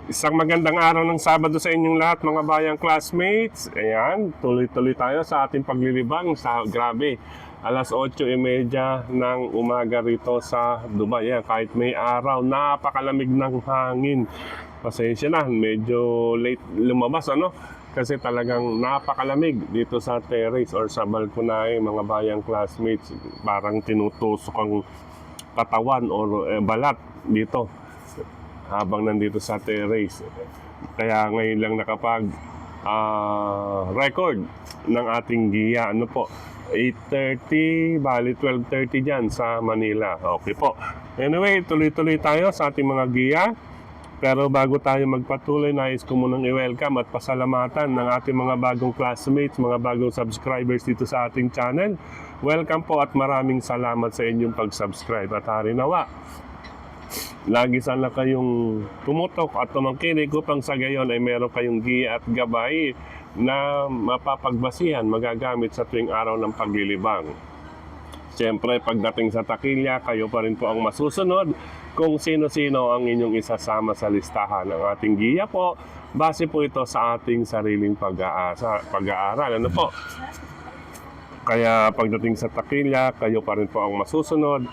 Isang magandang araw ng Sabado sa inyong lahat mga bayang classmates. Ayan, tuloy-tuloy tayo sa ating paglilibang grabe. Alas 8:30 ng umaga rito sa Dubai. Ayan, kahit may araw, napakalamig ng hangin. Pasensya na, medyo late lumabas kasi talagang napakalamig dito sa terrace or sa balkonahe mga bayang classmates. Parang tinutusok ang katawan or balat dito habang nandito sa terrace. Kaya ngayon lang nakapag record ng ating giya. 8:30, bali 12:30 dyan sa Manila. Okay po. Anyway, tuloy-tuloy tayo sa ating mga giya. Pero bago tayo magpatuloy, nais ko munang i-welcome at pasalamatan ng ating mga bagong classmates, mga bagong subscribers dito sa ating channel. Welcome po at maraming salamat sa inyong pag-subscribe. At harinawa, lagi sana kayong tumutok at tumangkinig upang sa gayon ay meron kayong giya at gabay na mapapagbasihan, magagamit sa tuwing araw ng paglilibang. Siyempre, pagdating sa takilya, kayo pa rin po ang masusunod kung sino-sino ang inyong isasama sa listahan ng ating giya po. Base po ito sa ating sariling pag-aaral. Kaya pagdating sa takilya, kayo pa rin po ang masusunod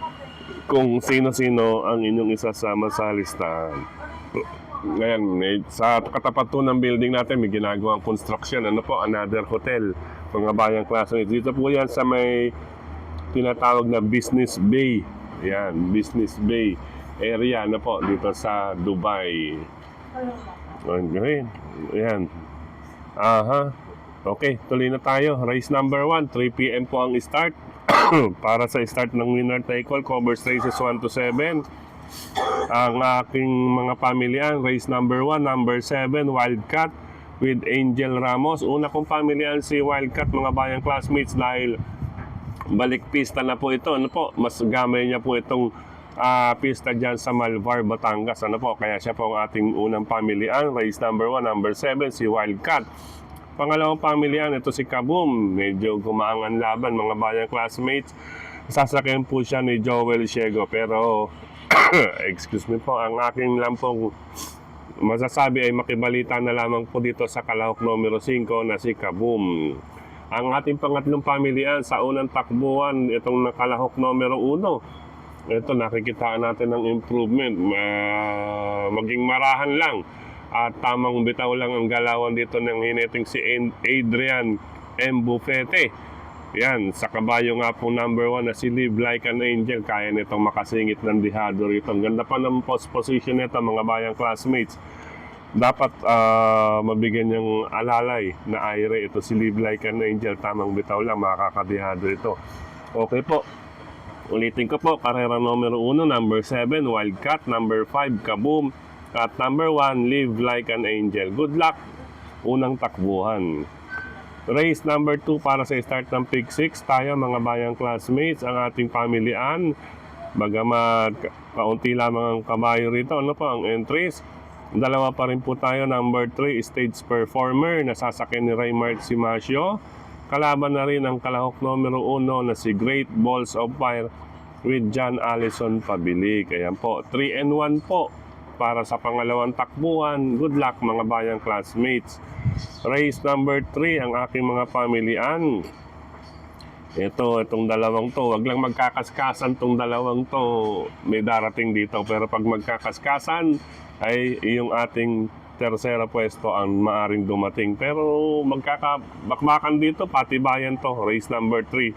kung sino-sino ang inyong isasama sa listahan. Ngayon, sa katapat po ng building natin, may ginagawang construction. Another hotel. Mga bayang classmates. Dito po yan sa may tinatawag na Business Bay. Yan, Business Bay area dito sa Dubai. Okay. Yan. Okay, tuloy na tayo. Race number 1, 3 PM po ang start. Para sa start ng winner take all, covers races 1 to 7. Ang aking mga pamilyan, race number 1, number 7, Wildcat with Angel Ramos. Una kong pamilyan si Wildcat, mga bayang classmates, dahil balik pista na po ito. Mas gamay niya po itong pista dyan sa Malvar, Batangas. Kaya siya po ang ating unang pamilyan. Race number 1, number 7, si Wildcat. Pangalawang pamilyan, ito si Kaboom. Medyo gumaangan laban, mga bayang classmates. Sasakyan po siya ni Joel Siego. Pero, excuse me po, ang aking lang pong masasabi ay makibalita na lamang po dito sa kalahok numero 5 na si Kaboom. Ang ating pangatlong pamilyan sa unang takbuhan, itong nakalahok numero 1. Ito, nakikitaan natin ng improvement. Maging marahan lang. At tamang bitaw lang ang galawan dito ng hineting si Adrian M. Bufete. Yan, sa kabayo nga po number 1 na si Live Like an Angel. Kaya nitong makasingit ng dihado rito. Ang ganda pa ng post position nito, mga bayang classmates. Dapat mabigyan niyang alalay na aire ito si Live Like an Angel. Tamang bitaw lang, makakadihado ito. Okay po. Ulitin ko po, karera numero 1, number 7, Wildcat, number 5, Kaboom, at number 1, Live Like an Angel. Good luck, unang takbuhan. Race number 2 para sa start ng Pick 6. Tayo mga bayang classmates, ang ating pamilyan. Bagamat kaunti lamang ang kabayo rito, ang entries. Dalawa pa rin po tayo, number 3, Stage Performer, nasasakyan ni Raymart Simasio. Kalaban na rin ang kalahok numero 1 na si Great Balls of Fire with John Allison Pabilik. Ayan po, 3-1 po para sa pangalawang takbuhan. Good luck mga bayang classmates. Race number 3, ang aking mga pamilyan. Itong dalawang to, wag lang magkakaskasan tong dalawang to. May darating dito, pero pag magkakaskasan ay yung ating tersera pwesto ang maaring dumating. Pero magkakabakbakan dito, patibayan to. Race number 3,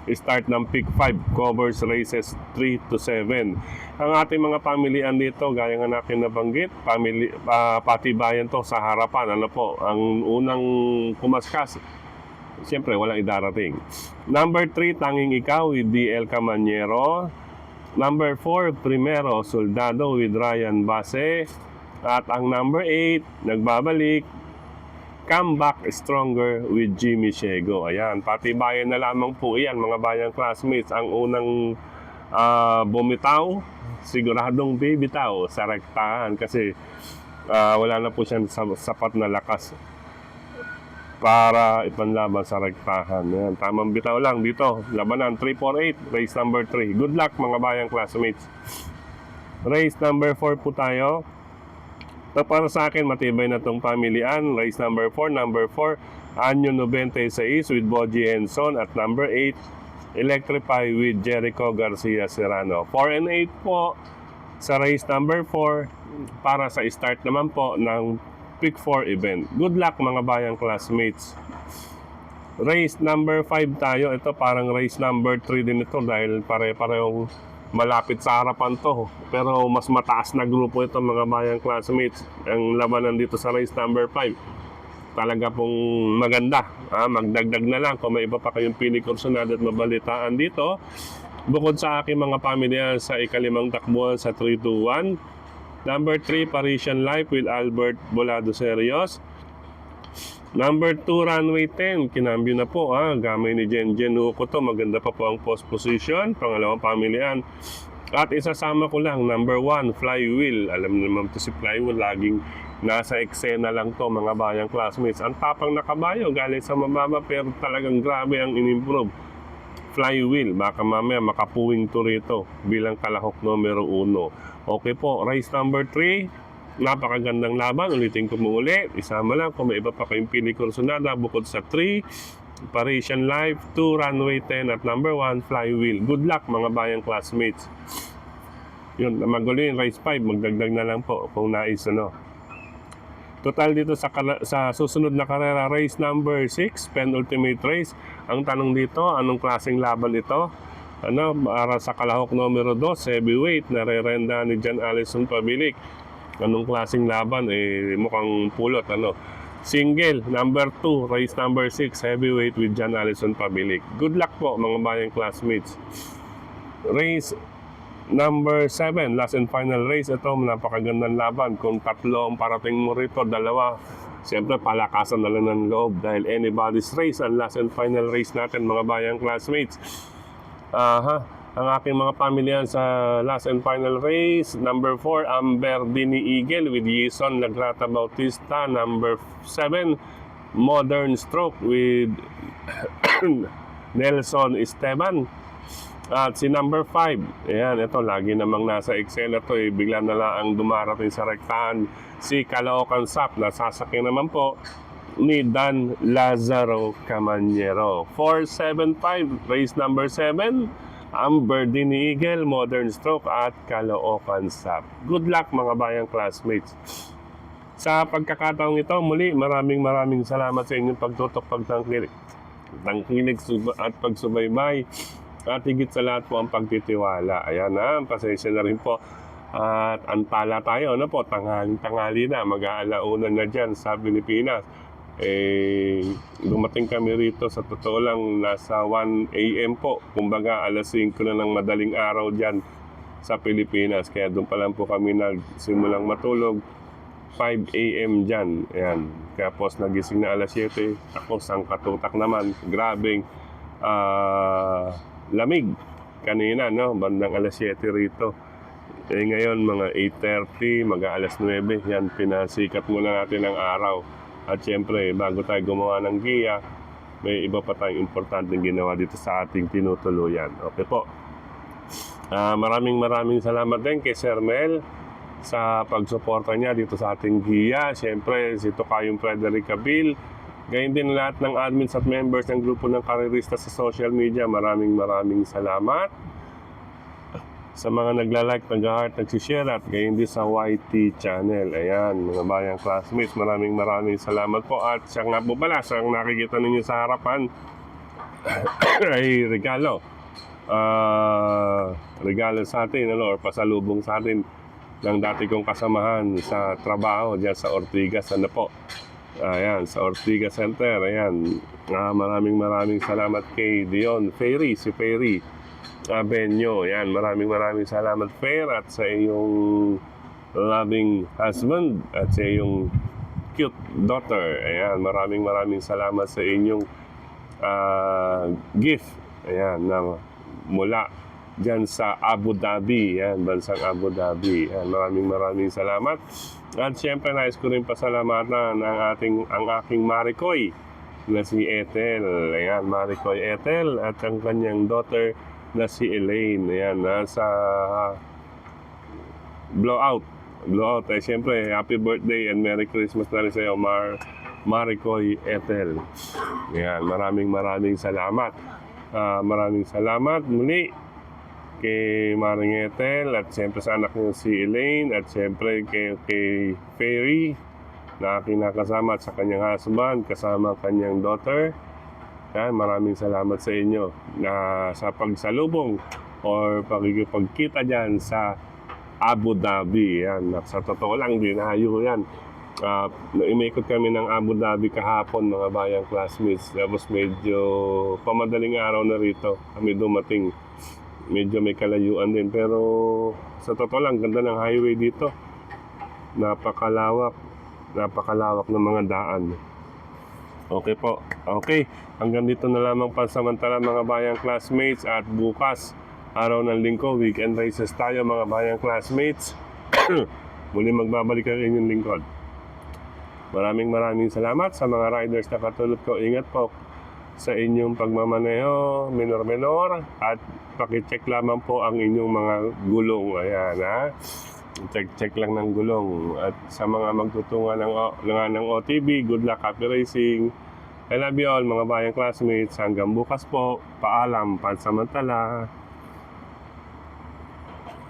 start ng Pick 5, covers races 3 to 7. Ang ating mga pamilyan dito, gaya nga natin nabanggit, patibayan to sa harapan. Ang unang kumaskas, siyempre walang idarating. Number 3, Tanging Ikaw with DL Camanyero. Number 4, Primero Soldado with Ryan Base. At ang number 8, nagbabalik, Come Back Stronger with Jimmy Siego. Ayan, patibayan na lamang po iyan mga bayang classmates. Ang unang bumitaw, siguradong bibitaw sa rektahan kasi wala na po siyang sapat na lakas para ipanlaban sa rektahan. Ayan, tamang bitaw lang dito. Labanan 348, race number 3. Good luck mga bayang classmates. Race number 4 po tayo. Para sa akin, matibay na tong pamilian. Race number 4, Anyo 96 with Boji Henson. At number 8, Electrify with Jericho Garcia Serrano. 4 and 8 po sa race number 4 para sa start naman po ng Pick 4 event. Good luck mga bayang classmates. Race number 5 tayo. Ito parang race number 3 din ito dahil pare-parehong malapit sa harapan to. Pero mas mataas na grupo ito mga bayang classmates. Ang labanan dito sa race number 5. Talaga pong maganda. Magdagdag na lang kung may iba pa kayong pili kursunada at mabalitaan dito. Bukod sa aking mga pamilya sa ikalimang takbuhan sa 3-2-1. Number 3, Parisian Life with Albert Bolado Serios. Number 2, Runway 10. Kinambyo na po. Gamay ni Jen Huko to. Maganda pa po ang post position. Pangalawang pamilian. At isasama ko lang, number 1, Flywheel. Alam naman to si Flywheel. Laging nasa eksena lang to mga bayang classmates. Ang tapang na kabayo. Galing sa mababa pero talagang grabe ang in-improve. Flywheel. Baka mamaya makapuwing to rito bilang kalahok numero 1. Okay po. Race number 3. Napakagandang laban. Ulitin ko muli. Isama lang kung may iba pa kayong pili kursunada bukod sa 3, Parisian Life, 2, Runway 10 at number 1, Flywheel. Good luck mga bayang classmates. Yun, magulo yung race 5. Magdagdag na lang po kung nais Total dito sa susunod na karera, race number 6, penultimate race. Ang tanong dito, anong klaseng laban ito? Para sa kalahok numero 2, heavyweight, narerenda ni John Allison Pabilik. Anong klaseng laban? Mukhang pulot, Single, number 2, race number 6, heavyweight with John Allison Pabilik. Good luck po, mga bayang classmates. Race number 7, last and final race. Ito, napakagandang laban. Kung 3 ang parating mo rito, 2, siyempre, palakasan na lang ng loob dahil anybody's race. Ang last and final race natin, mga bayang classmates. Ang aking mga pamilyan sa last and final race. Number 4, Amber Dini Eagle with Jason Lagrata Bautista. Number 7, Modern Stroke with Nelson Esteban. At si number 5, ayan, ito, lagi namang nasa eksena to. Bigla na lang ang dumarating sa rektahan. Si Caloocan Sap, nasasakyan naman po ni Dan Lazaro Camanyero. 475, race number 7, Amber Dini Eagle, Modern Stroke at Caloocan Sap. Good luck mga bayang classmates. Sa pagkakataong ito, muli maraming salamat sa inyong pagtutok, pagtangkilik at pagsubaybay. At higit sa lahat po ang pagtitiwala. Ayan pasensya na rin po. At antala tayo, tanghali na, mag-aalauna na dyan sa Pilipinas. Dumating kami rito sa totoo lang nasa 1 AM po. Kumbaga alas 5 na ng madaling araw dyan sa Pilipinas. Kaya doon pa lang po kami nagsimulang matulog. 5 AM dyan. Ayan. Kaya po nagising na alas 7. Ako sangkatutak naman. Grabing lamig kanina, bandang alas 7 rito. Ngayon mga 8:30, mag-alas 9. Yan, pinasikat muna natin ang araw. At syempre, bago tayo gumawa ng giya, may iba pa tayong importanteng ginawa dito sa ating tinutuluyan. Okay po. Maraming salamat din kay Sir Mel sa pagsuporta niya dito sa ating giya. Syempre, si Tokayong Frederick Cabil. Gayun din lahat ng admins at members ng grupo ng karerista sa social media. Maraming salamat. Sa mga nagla-like, nag-heart, nag-share at gayon din sa YT channel. Ayan, mga bayang classmates, maraming salamat po. At siya nga po pala, sa nakikita ninyo sa harapan ay regalo. Regalo sa atin, or pasalubong sa atin ng dati kong kasamahan sa trabaho dyan sa Ortigas. Ayan, sa Ortigas Center. Ayan, maraming salamat kay Dion Ferry, si Ferry Benyo. Yan, maraming salamat, Fair, at sa iyong loving husband at sa iyong cute daughter. Ayan, maraming salamat sa inyong gift. Ayan, na mula dyan sa Abu Dhabi. Ayan, bansang Abu Dhabi. Ayan, maraming salamat. At syempre, nais ko rin pasalamatan ang aking Maricoy na si Ethel. Ayan, Maricoy Ethel at ang kanyang daughter na si Elaine. Ayan, nasa blowout blowout. Siyempre, happy birthday and Merry Christmas na rin sa iyo, Maricoy Ethel. Yan, maraming salamat. Maraming salamat muli kay Maring Ethel at siyempre sa anak niyo si Elaine at siyempre kay Fairy na aking nakasama at sa kanyang husband kasama kanyang daughter. Yan, maraming salamat sa inyo na sa pagsalubong or pagkikipagkita dyan sa Abu Dhabi. Yan, sa totoo lang, dinayo yan. Imikot kami ng Abu Dhabi kahapon mga bayang classmates. Tapos medyo pamadaling araw na rito kami dumating. Medyo may kalayuan din. Pero sa totoo lang, ganda ng highway dito. Napakalawak ng mga daan. Okay po. Okay. Hanggang dito na lamang pansamantala mga bayang classmates at bukas, araw ng linggo, weekend races tayo mga bayang classmates. Muli magbabalik ang inyong lingkod. Maraming salamat sa mga riders na katulad ko. Ingat po sa inyong pagmamaneho, minor at pakicheck lamang po ang inyong mga gulong. Ayan ha. Check lang ng gulong. At sa mga magtutungan ng OTB, good luck, happy racing. I love you all mga bayang classmates. Hanggang bukas po. Paalam, pansamantala.